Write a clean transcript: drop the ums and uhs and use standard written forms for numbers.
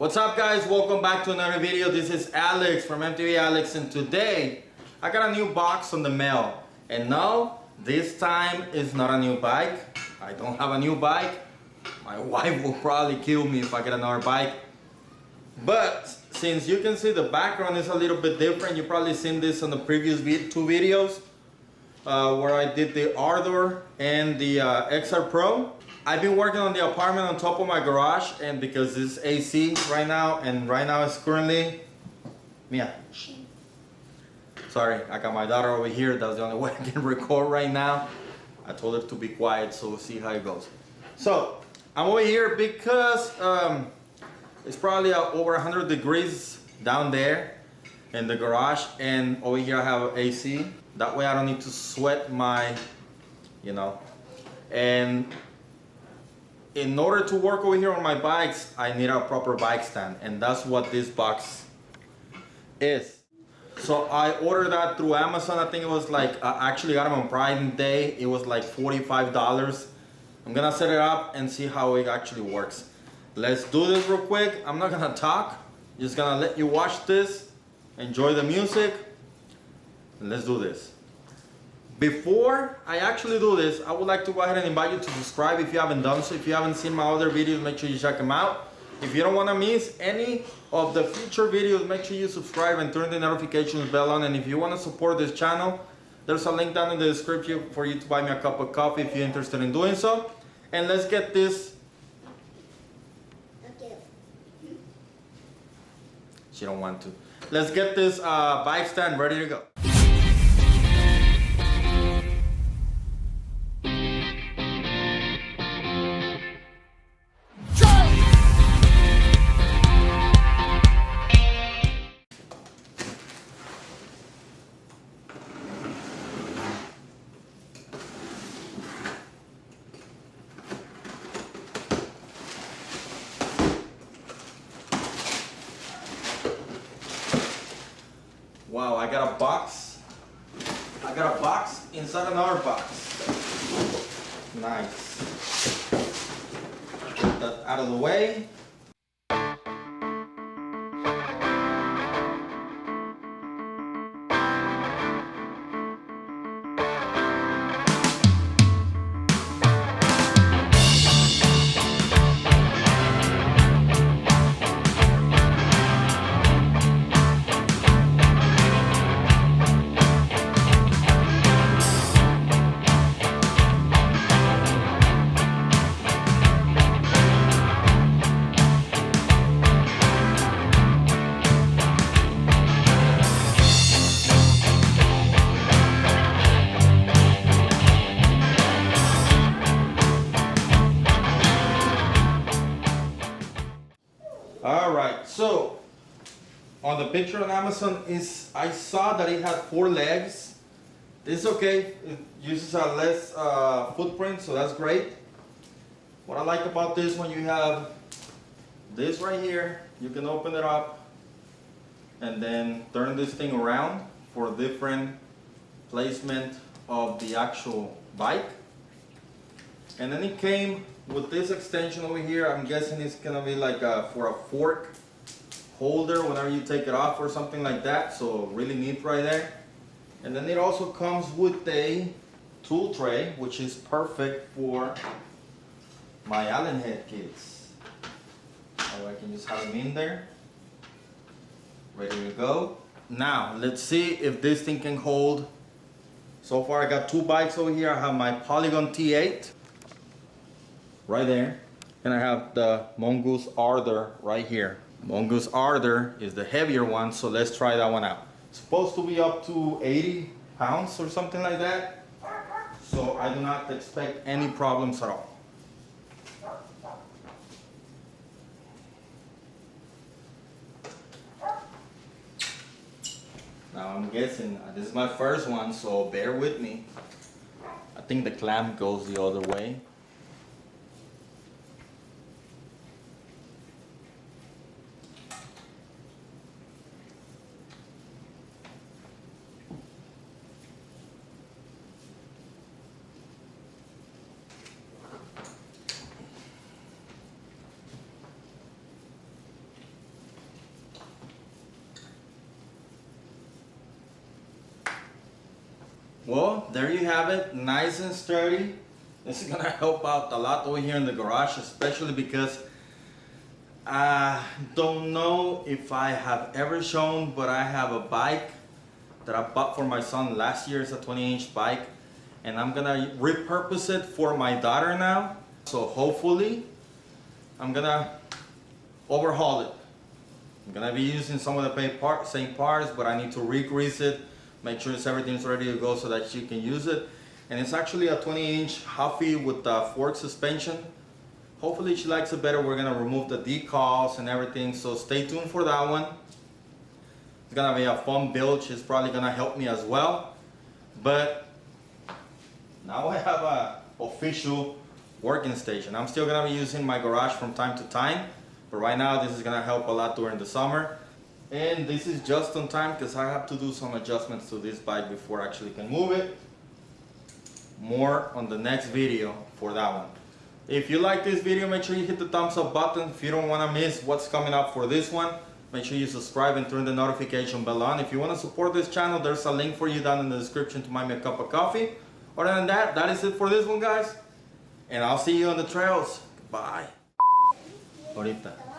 What's up guys, welcome back to another video. This is Alex from MTV Alex, and today I got a new box on the mail. And no, this time is not a new bike. I don't have a new bike. My wife will probably kill me if I get another bike. But since you can see the background is a little bit different, you probably seen this on the previous two videos where I did the Ardor and the XR Pro. I've been working on the apartment on top of my garage, and because it's AC right now, and right now it's currently Mia. Sorry, I got my daughter over here. That's the only way I can record right now. I told her to be quiet, so we'll see how it goes. So I'm over here because it's probably over 100 degrees down there in the garage, and over here I have AC. That way I don't need to sweat my, and in order to work over here on my bikes, I need a proper bike stand, and that's what this box is. So I ordered that through Amazon. I think it was like, I actually got them on Prime Day. It was like $45. I'm gonna set it up and see how it actually works. Let's do this real quick. I'm not gonna talk, just gonna let you watch this, enjoy the music, and let's do this. Before I actually do this, I would like to go ahead and invite you to subscribe if you haven't done so. If you haven't seen my other videos, make sure you check them out. If you don't want to miss any of the future videos, make sure you subscribe and turn the notifications bell on. And if you want to support this channel, there's a link down in the description for you to buy me a cup of coffee if you're interested in doing so. And let's get this. Okay. She don't want to. Let's get this bike stand ready to go. Wow, I got a box. I got a box inside another box. Nice. Get that out of the way. Alright, so on the picture on Amazon I saw that it had 4 legs. This is okay, it uses a less footprint, so that's great. What I like about this, when you have this right here, you can open it up and then turn this thing around for different placement of the actual bike. And then it came with this extension over here. I'm guessing it's gonna be like for a fork holder whenever you take it off or something like that. So really neat right there. And then it also comes with a tool tray, which is perfect for my Allen head kits. So I can just have them in there, ready to go. Now let's see if this thing can hold. So far I got 2 bikes over here. I have my Polygon T8 right there, and I have the Mongoose Ardor right here. Mongoose Ardor is the heavier one, so let's try that one out. It's supposed to be up to 80 pounds or something like that, so I do not expect any problems at all. Now I'm guessing this is my first one, so bear with me. I think the clamp goes the other way. Well, there you have it, nice and sturdy. This is gonna help out a lot over here in the garage, especially because I don't know if I have ever shown, but I have a bike that I bought for my son last year. It's a 20-inch bike, and I'm gonna repurpose it for my daughter now. So hopefully, I'm gonna overhaul it. I'm gonna be using some of the same parts, but I need to re-grease it, make sure everything's ready to go so that she can use it. And it's actually a 20-inch Huffy with fork suspension. Hopefully she likes it better. We're gonna remove the decals and everything, so stay tuned for that one. It's gonna be a fun build. She's probably gonna help me as well. But now I have a official working station. I'm still gonna be using my garage from time to time, but right now this is gonna help a lot during the summer. And this is just on time because I have to do some adjustments to this bike before I actually can move it. More on the next video for that one. If you like this video, make sure you hit the thumbs up button. If you don't want to miss what's coming up for this one, make sure you subscribe and turn the notification bell on. If you want to support this channel, there's a link for you down in the description to buy me a cup of coffee. Other than that, that is it for this one, guys. And I'll see you on the trails. Bye. Ahorita.